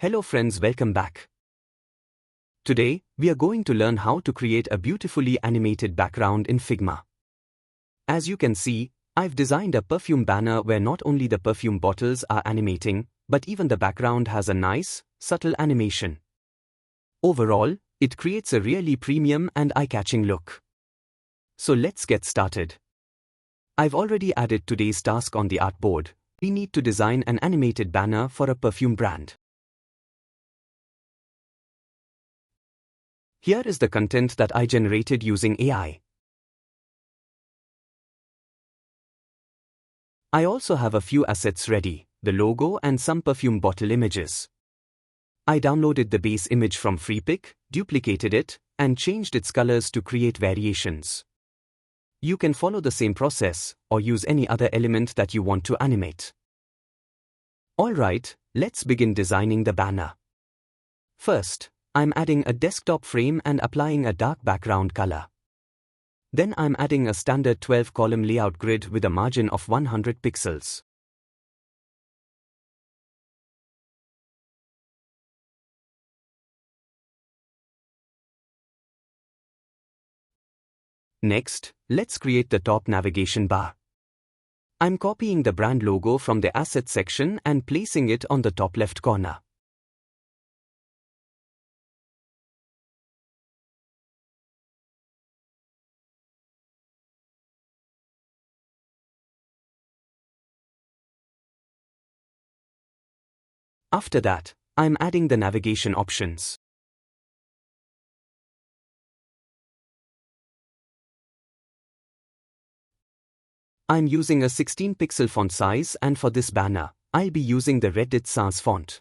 Hello friends, welcome back. Today, we are going to learn how to create a beautifully animated background in Figma. As you can see, I've designed a perfume banner where not only the perfume bottles are animating, but even the background has a nice, subtle animation. Overall, it creates a really premium and eye-catching look. So let's get started. I've already added today's task on the artboard. We need to design an animated banner for a perfume brand. Here is the content that I generated using AI. I also have a few assets ready, the logo and some perfume bottle images. I downloaded the base image from FreePic, duplicated it, and changed its colors to create variations. You can follow the same process, or use any other element that you want to animate. Alright, let's begin designing the banner. First, I'm adding a desktop frame and applying a dark background color. Then I'm adding a standard 12-column layout grid with a margin of 100 pixels. Next, let's create the top navigation bar. I'm copying the brand logo from the asset section and placing it on the top left corner. After that, I'm adding the navigation options. I'm using a 16-pixel font size, and for this banner, I'll be using the Reddit Sans font.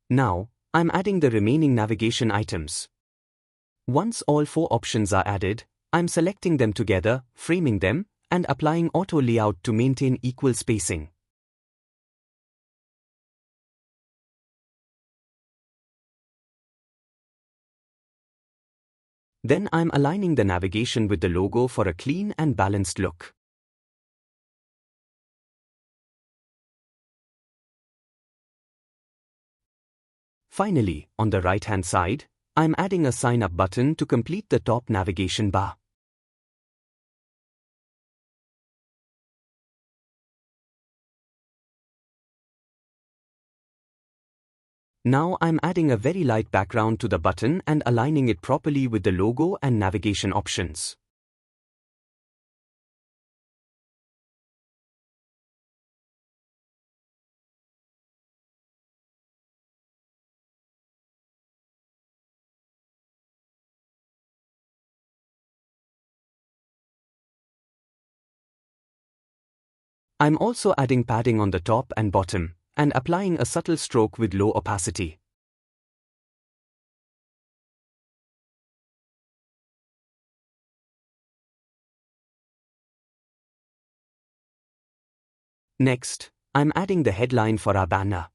Now, I'm adding the remaining navigation items. Once all 4 options are added, I'm selecting them together, framing them, and applying auto layout to maintain equal spacing. Then I'm aligning the navigation with the logo for a clean and balanced look. Finally, on the right-hand side, I'm adding a sign up button to complete the top navigation bar. Now I'm adding a very light background to the button and aligning it properly with the logo and navigation options. I'm also adding padding on the top and bottom, and applying a subtle stroke with low opacity. Next, I'm adding the headline for our banner.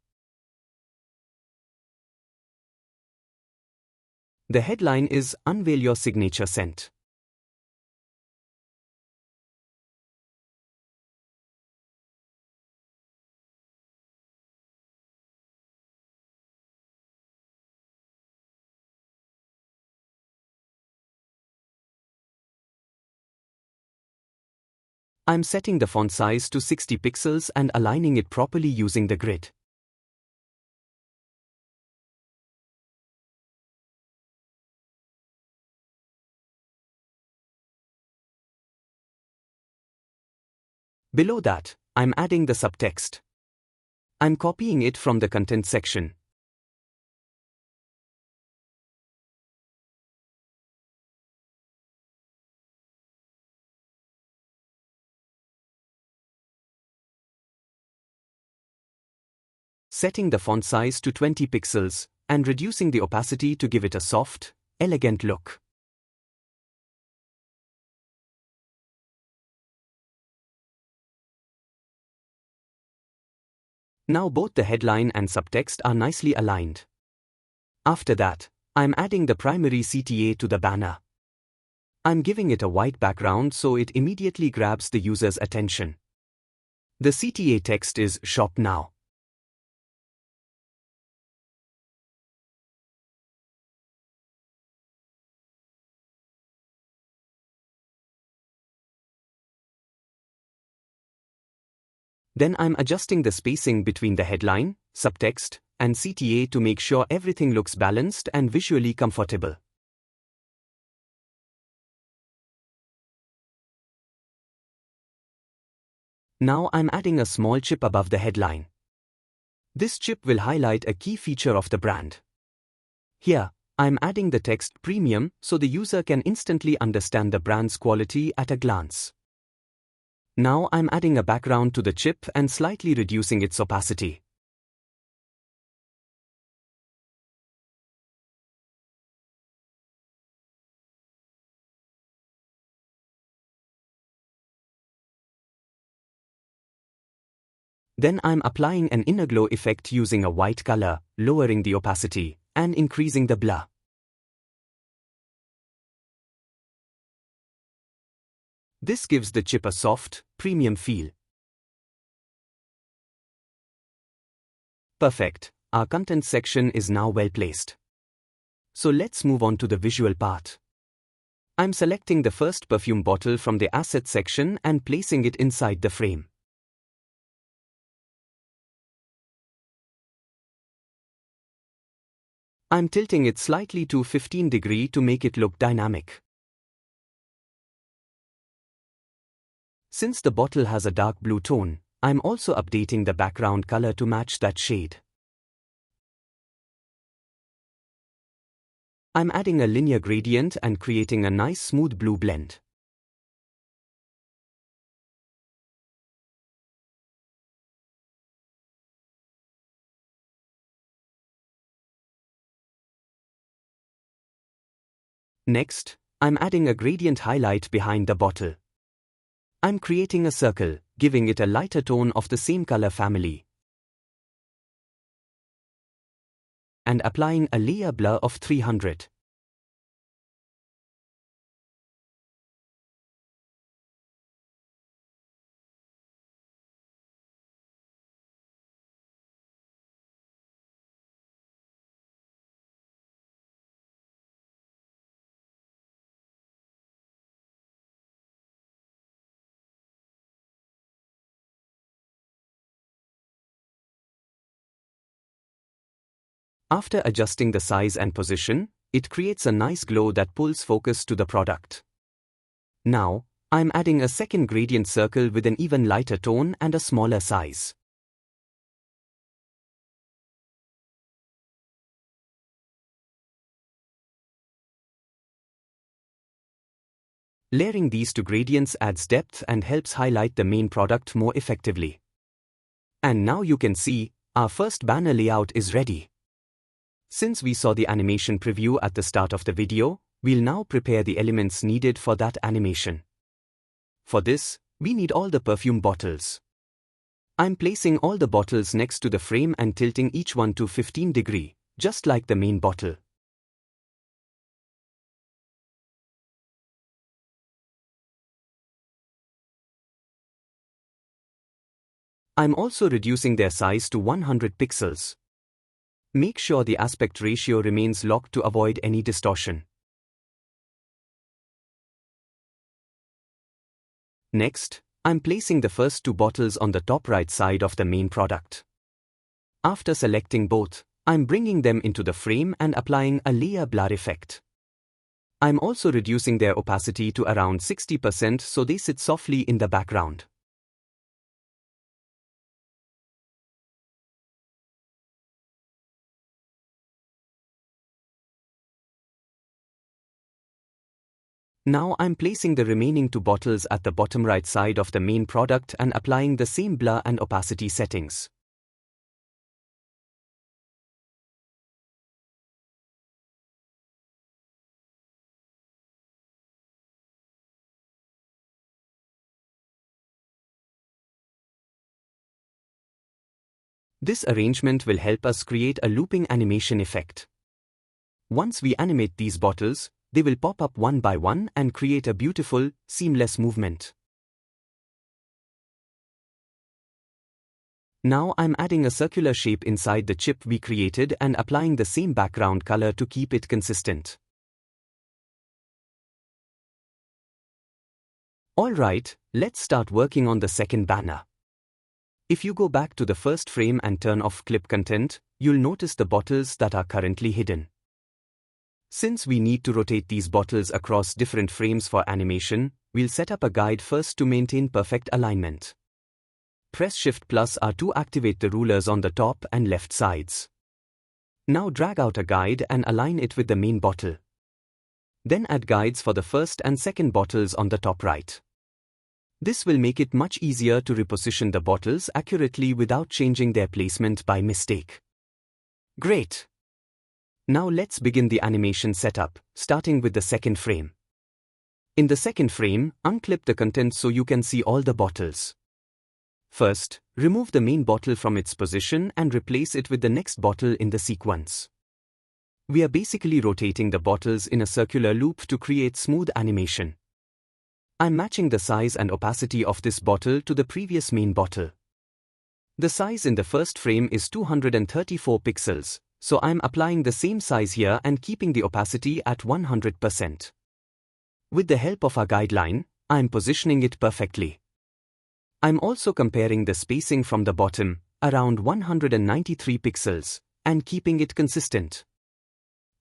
The headline is "Unveil Your Signature Scent." I'm setting the font size to 60 pixels and aligning it properly using the grid. Below that, I'm adding the subtext. I'm copying it from the content section. Setting the font size to 20 pixels, and reducing the opacity to give it a soft, elegant look. Now both the headline and subtext are nicely aligned. After that, I'm adding the primary CTA to the banner. I'm giving it a white background so it immediately grabs the user's attention. The CTA text is "Shop Now." Then I'm adjusting the spacing between the headline, subtext, and CTA to make sure everything looks balanced and visually comfortable. Now I'm adding a small chip above the headline. This chip will highlight a key feature of the brand. Here, I'm adding the text "Premium" so the user can instantly understand the brand's quality at a glance. Now I'm adding a background to the chip and slightly reducing its opacity. Then I'm applying an inner glow effect using a white color, lowering the opacity, and increasing the blur. This gives the chip a soft, premium feel. Perfect, our content section is now well placed. So let's move on to the visual part. I'm selecting the first perfume bottle from the asset section and placing it inside the frame. I'm tilting it slightly to 15 degrees to make it look dynamic. Since the bottle has a dark blue tone, I'm also updating the background color to match that shade. I'm adding a linear gradient and creating a nice smooth blue blend. Next, I'm adding a gradient highlight behind the bottle. I'm creating a circle, giving it a lighter tone of the same color family, and applying a layer blur of 300. After adjusting the size and position, it creates a nice glow that pulls focus to the product. Now, I'm adding a second gradient circle with an even lighter tone and a smaller size. Layering these two gradients adds depth and helps highlight the main product more effectively. And now you can see, our first banner layout is ready. Since we saw the animation preview at the start of the video, we'll now prepare the elements needed for that animation. For this, we need all the perfume bottles. I'm placing all the bottles next to the frame and tilting each one to 15 degrees, just like the main bottle. I'm also reducing their size to 100 pixels. Make sure the aspect ratio remains locked to avoid any distortion. Next, I'm placing the first two bottles on the top right side of the main product. After selecting both, I'm bringing them into the frame and applying a layer blur effect. I'm also reducing their opacity to around 60% so they sit softly in the background. Now I'm placing the remaining two bottles at the bottom right side of the main product and applying the same blur and opacity settings. This arrangement will help us create a looping animation effect. Once we animate these bottles, they will pop up one by one and create a beautiful, seamless movement. Now I'm adding a circular shape inside the chip we created and applying the same background color to keep it consistent. Alright, let's start working on the second banner. If you go back to the first frame and turn off clip content, you'll notice the bottles that are currently hidden. Since we need to rotate these bottles across different frames for animation, we'll set up a guide first to maintain perfect alignment. Press Shift+R to activate the rulers on the top and left sides. Now drag out a guide and align it with the main bottle. Then add guides for the first and second bottles on the top right. This will make it much easier to reposition the bottles accurately without changing their placement by mistake. Great! Now let's begin the animation setup, starting with the second frame. In the second frame, unclip the content so you can see all the bottles. First, remove the main bottle from its position and replace it with the next bottle in the sequence. We are basically rotating the bottles in a circular loop to create smooth animation. I'm matching the size and opacity of this bottle to the previous main bottle. The size in the first frame is 234 pixels, so I'm applying the same size here and keeping the opacity at 100%. With the help of our guideline, I'm positioning it perfectly. I'm also comparing the spacing from the bottom, around 193 pixels, and keeping it consistent.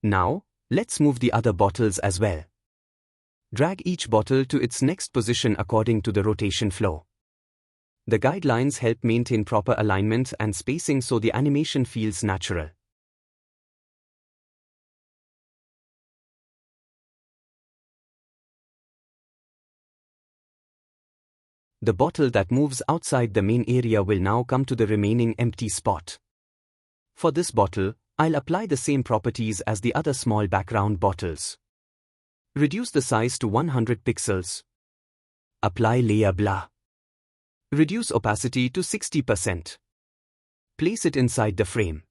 Now, let's move the other bottles as well. Drag each bottle to its next position according to the rotation flow. The guidelines help maintain proper alignment and spacing so the animation feels natural. The bottle that moves outside the main area will now come to the remaining empty spot. For this bottle, I'll apply the same properties as the other small background bottles. Reduce the size to 100 pixels. Apply layer blur. Reduce opacity to 60%. Place it inside the frame.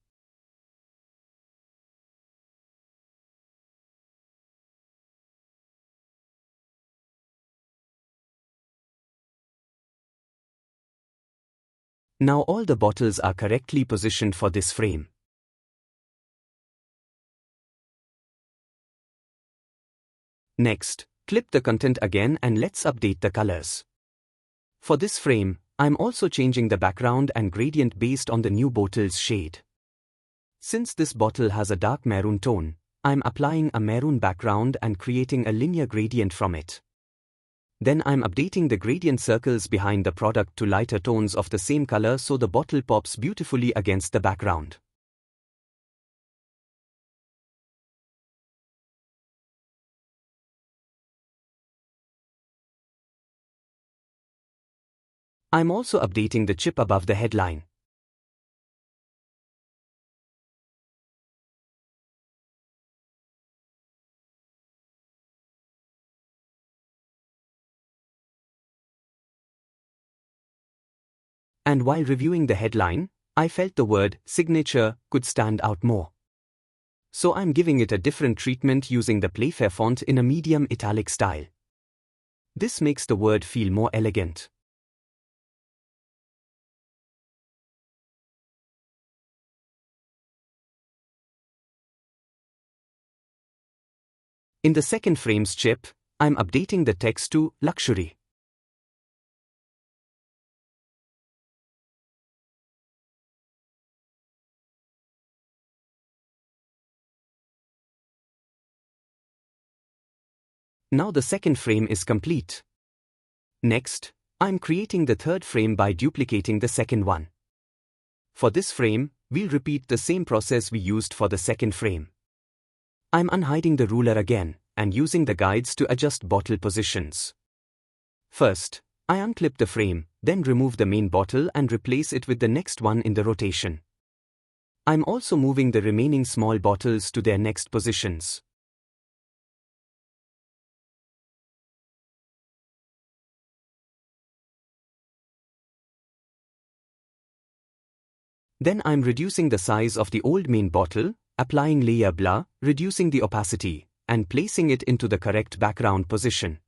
Now all the bottles are correctly positioned for this frame. Next, clip the content again and let's update the colors. For this frame, I'm also changing the background and gradient based on the new bottle's shade. Since this bottle has a dark maroon tone, I'm applying a maroon background and creating a linear gradient from it. Then I'm updating the gradient circles behind the product to lighter tones of the same color so the bottle pops beautifully against the background. I'm also updating the chip above the headline. And while reviewing the headline, I felt the word signature could stand out more. So I'm giving it a different treatment using the Playfair font in a medium italic style. This makes the word feel more elegant. In the second frame's chip, I'm updating the text to luxury. Now the second frame is complete. Next, I'm creating the third frame by duplicating the second one. For this frame, we'll repeat the same process we used for the second frame. I'm unhiding the ruler again and using the guides to adjust bottle positions. First, I unclip the frame, then remove the main bottle and replace it with the next one in the rotation. I'm also moving the remaining small bottles to their next positions. Then I'm reducing the size of the old main bottle, applying layer blur, reducing the opacity, and placing it into the correct background position.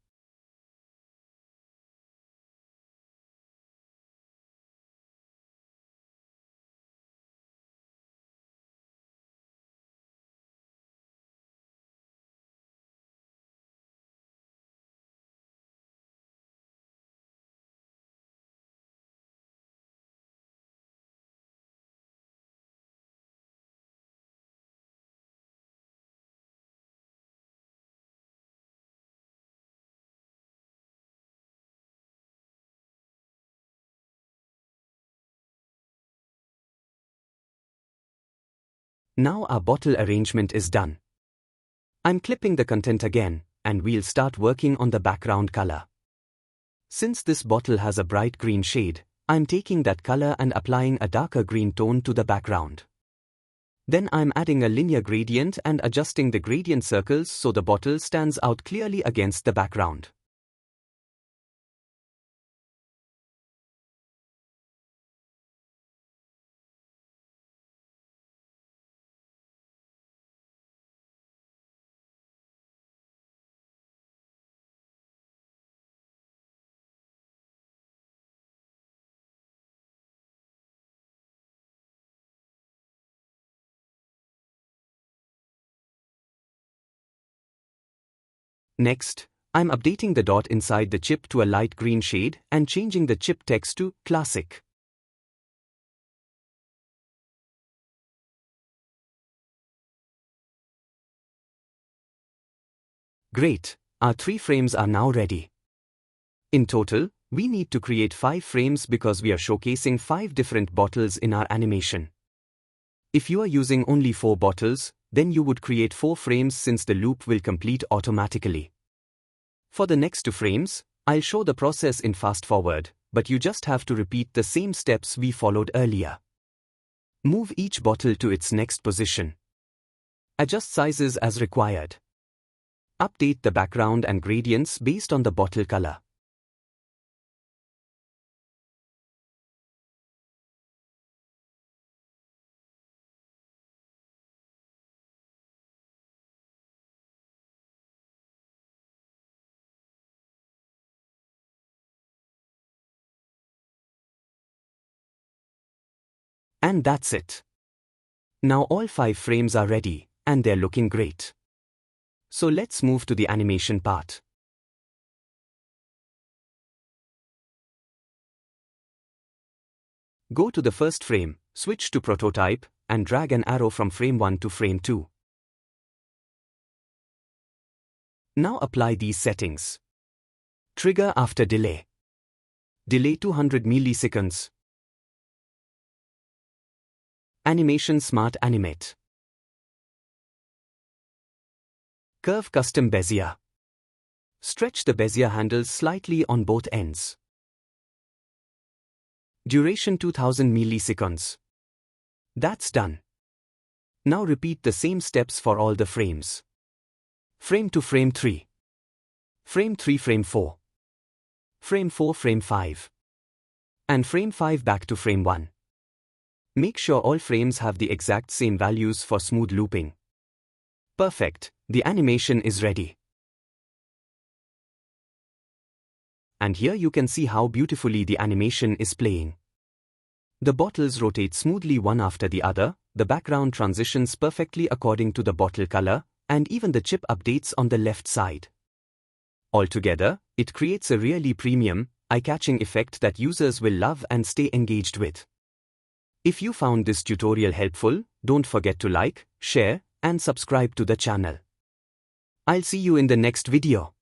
Now our bottle arrangement is done. I'm clipping the content again, and we'll start working on the background color. Since this bottle has a bright green shade, I'm taking that color and applying a darker green tone to the background. Then I'm adding a linear gradient and adjusting the gradient circles so the bottle stands out clearly against the background. Next, I'm updating the dot inside the chip to a light green shade and changing the chip text to Classic. Great, our 3 frames are now ready. In total, we need to create 5 frames because we are showcasing 5 different bottles in our animation. If you are using only 4 bottles, then you would create 4 frames since the loop will complete automatically. For the next 2 frames, I'll show the process in fast forward, but you just have to repeat the same steps we followed earlier. Move each bottle to its next position. Adjust sizes as required. Update the background and gradients based on the bottle color. And that's it. Now all 5 frames are ready, and they're looking great. So let's move to the animation part. Go to the first frame, switch to prototype, and drag an arrow from frame 1 to frame 2. Now apply these settings. Trigger after delay. Delay 200 milliseconds. Animation Smart Animate. Curve Custom Bezier. Stretch the Bezier handles slightly on both ends. Duration 2000 milliseconds. That's done. Now repeat the same steps for all the frames. Frame to frame 3. Frame 3 frame 4. Frame 4 frame 5. And frame 5 back to frame 1. Make sure all frames have the exact same values for smooth looping. Perfect, the animation is ready. And here you can see how beautifully the animation is playing. The bottles rotate smoothly one after the other, the background transitions perfectly according to the bottle color, and even the chip updates on the left side. Altogether, it creates a really premium, eye-catching effect that users will love and stay engaged with. If you found this tutorial helpful, don't forget to like, share, and subscribe to the channel. I'll see you in the next video.